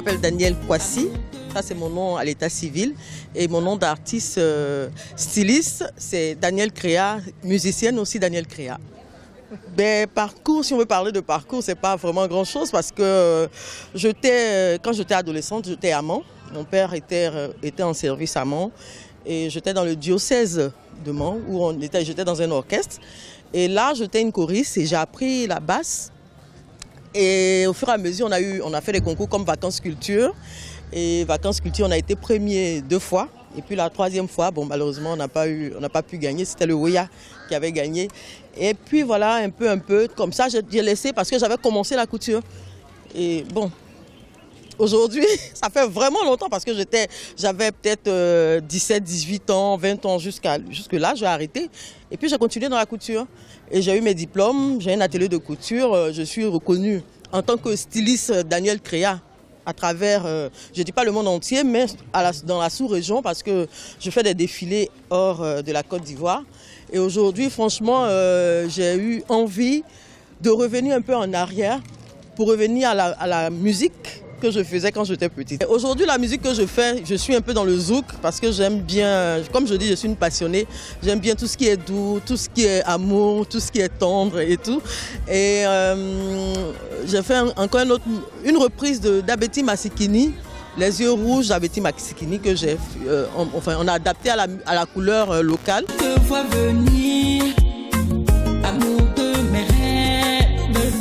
m'appelle Danielle Kwasi. Ça, c'est mon nom à l'état civil. Et mon nom d'artiste styliste, c'est Danielle Créa, musicienne aussi Danielle Créa. Ben, parcours, si on veut parler de parcours, c'est pas vraiment grand-chose parce que quand j'étais adolescente, j'étais à Mans. Mon père était en service à Mans et j'étais dans le diocèse de Mans où j'étais dans un orchestre. Et là, j'étais une choriste et j'ai appris la basse. Et au fur et à mesure, on a fait des concours comme Vacances Culture. Et Vacances Culture, on a été premier 2 fois. Et puis la 3e fois, bon, malheureusement, on n'a pas pu gagner. C'était le Ouya qui avait gagné. Et puis voilà, un peu, comme ça, j'ai laissé parce que j'avais commencé la couture. Et bon, aujourd'hui, ça fait vraiment longtemps parce que j'avais peut-être 17, 18 ans, 20 ans jusque là, j'ai arrêté. Et puis j'ai continué dans la couture. Et j'ai eu mes diplômes, j'ai un atelier de couture. Je suis reconnue en tant que styliste Danielle Créa à travers, je ne dis pas le monde entier, mais dans la sous-région parce que je fais des défilés hors de la Côte d'Ivoire. Et aujourd'hui, franchement, j'ai eu envie de revenir un peu en arrière pour revenir à la musique que je faisais quand j'étais petite. Aujourd'hui, la musique que je fais, je suis un peu dans le zouk parce que j'aime bien, comme je dis, je suis une passionnée. J'aime bien tout ce qui est doux, tout ce qui est amour, tout ce qui est tendre et tout. Et j'ai fait encore une reprise d'Abeti Masikini, Les yeux rouges d'Abeti Masikini que on a adapté à la couleur locale. Je te vois venir, amour de mes rêves,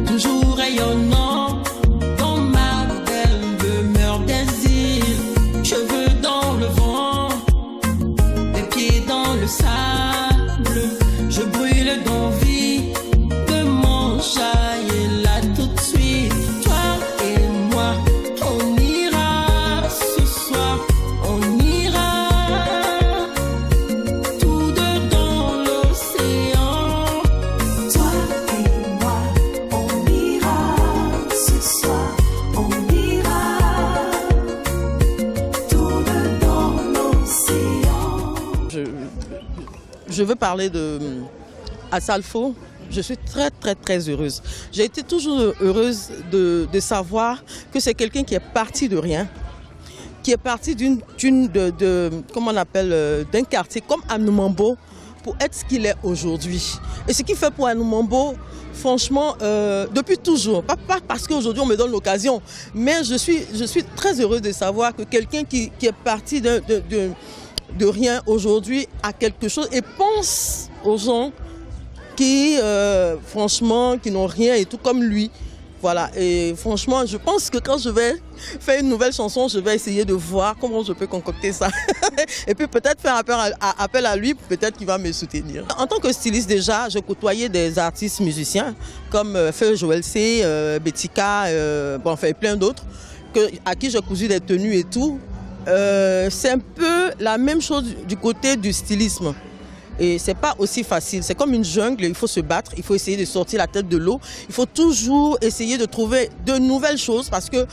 toujours rayonnant. Sable, je brûle d'envie de m'enjailler là tout de suite. Toi et moi, on ira ce soir, on ira tous deux dans l'océan. Toi et moi, on ira ce soir, on ira tous deux dans l'océan. Je veux parler de Assalfo. Je suis très, très, très heureuse. J'ai été toujours heureuse de savoir que c'est quelqu'un qui est parti de rien, qui est parti comment on appelle, d'un quartier comme Anoumambo pour être ce qu'il est aujourd'hui. Et ce qu'il fait pour Anoumambo, franchement, depuis toujours, pas parce qu'aujourd'hui on me donne l'occasion, mais je suis très heureuse de savoir que quelqu'un qui est parti de rien aujourd'hui à quelque chose et pense aux gens qui, franchement, qui n'ont rien et tout comme lui. Voilà, et franchement, je pense que quand je vais faire une nouvelle chanson, je vais essayer de voir comment je peux concocter ça. Et puis peut-être faire appel à lui, peut-être qu'il va me soutenir. En tant que styliste déjà, je côtoyais des artistes musiciens comme Feu Joël C, Betika, plein d'autres, à qui j'ai cousu des tenues et tout. C'est un peu la même chose du côté du stylisme. Et c'est pas aussi facile. C'est comme une jungle, il faut se battre, il faut essayer de sortir la tête de l'eau. Il faut toujours essayer de trouver de nouvelles choses parce que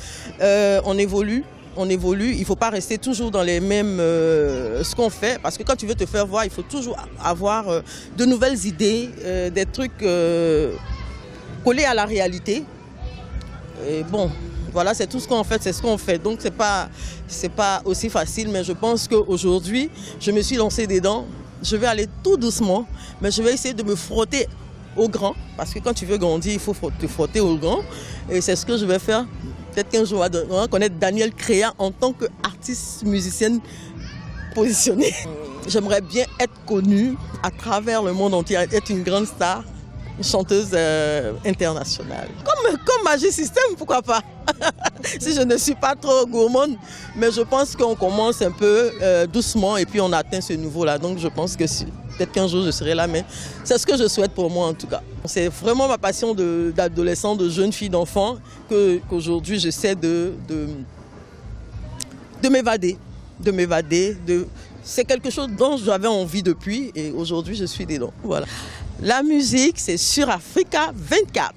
on évolue. Il ne faut pas rester toujours dans les mêmes ce qu'on fait. Parce que quand tu veux te faire voir, il faut toujours avoir de nouvelles idées, des trucs collés à la réalité. Et bon, voilà, c'est tout ce qu'on fait, c'est ce qu'on fait. Donc c'est pas aussi facile, mais je pense qu'aujourd'hui, je me suis lancée dedans. Je vais aller tout doucement, mais je vais essayer de me frotter au grand. Parce que quand tu veux grandir, il faut te frotter au grand. Et c'est ce que je vais faire. Peut-être qu'un jour, on va connaître Danielle Créa en tant qu'artiste musicienne positionnée. J'aimerais bien être connue à travers le monde entier, être une grande star, une chanteuse internationale. Comme Magic System, pourquoi pas? Si je ne suis pas trop gourmande, mais je pense qu'on commence un peu doucement et puis on atteint ce niveau-là. Donc je pense que peut-être qu'un jour je serai là, mais c'est ce que je souhaite pour moi en tout cas. C'est vraiment ma passion d'adolescent, de jeune fille, d'enfant, qu'aujourd'hui j'essaie de m'évader. C'est quelque chose dont j'avais envie depuis et aujourd'hui je suis dedans. Voilà. La musique, c'est sur Africa 24.